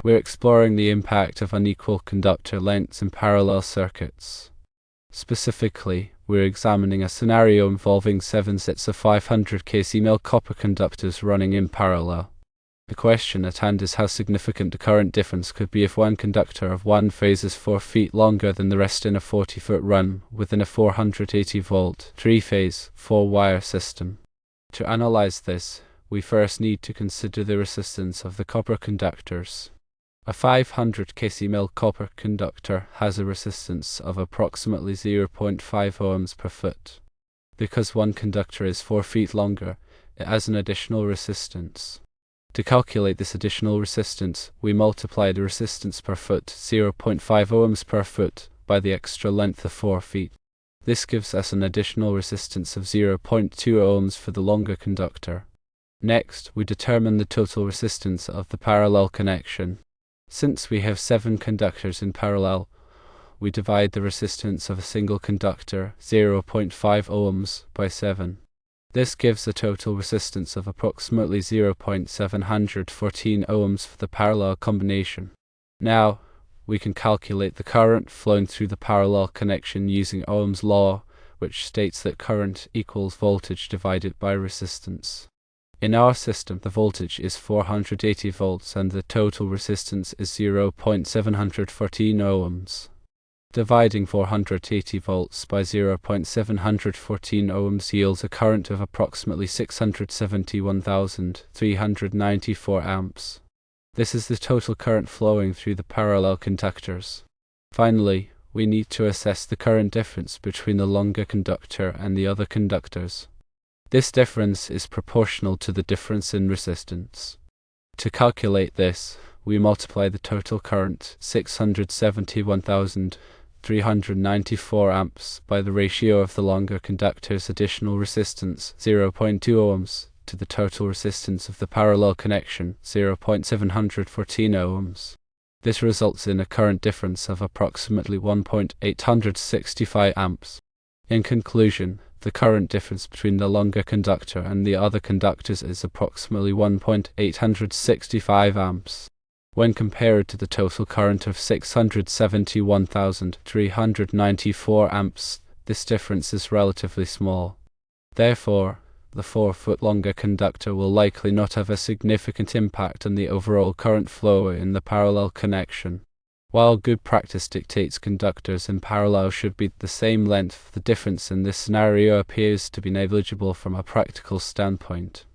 We're exploring the impact of unequal conductor lengths in parallel circuits. Specifically, we're examining a scenario involving 7 sets of 500 kc male copper conductors running in parallel. The question at hand is how significant the current difference could be if one conductor of one phase is 4 feet longer than the rest in a 40-foot run within a 480-volt, 3-phase, 4-wire system. To analyze this, we first need to consider the resistance of the copper conductors. A 500 kc male copper conductor has a resistance of approximately 0.5 ohms per foot. Because one conductor is 4 feet longer, it has an additional resistance. To calculate this additional resistance, we multiply the resistance per foot, 0.5 ohms per foot, by the extra length of 4 feet. This gives us an additional resistance of 0.2 ohms for the longer conductor. Next, we determine the total resistance of the parallel connection. Since we have 7 conductors in parallel, we divide the resistance of a single conductor, 0.5 ohms, by 7. This gives a total resistance of approximately 0.714 ohms for the parallel combination. Now, we can calculate the current flowing through the parallel connection using Ohm's law, which states that current equals voltage divided by resistance. In our system, the voltage is 480 volts and the total resistance is 0.714 ohms. Dividing 480 volts by 0.714 ohms yields a current of approximately 671,394 amps. This is the total current flowing through the parallel conductors. Finally, we need to assess the current difference between the longer conductor and the other conductors. This difference is proportional to the difference in resistance. To calculate this, we multiply the total current, 671,394 amps, by the ratio of the longer conductor's additional resistance, 0.2 ohms, to the total resistance of the parallel connection, 0.714 ohms. This results in a current difference of approximately 1.865 amps. In conclusion, the current difference between the longer conductor and the other conductors is approximately 1.865 amps. When compared to the total current of 671,394 amps, this difference is relatively small. Therefore, the 4-foot longer conductor will likely not have a significant impact on the overall current flow in the parallel connection. While good practice dictates conductors in parallel should be the same length, the difference in this scenario appears to be negligible from a practical standpoint.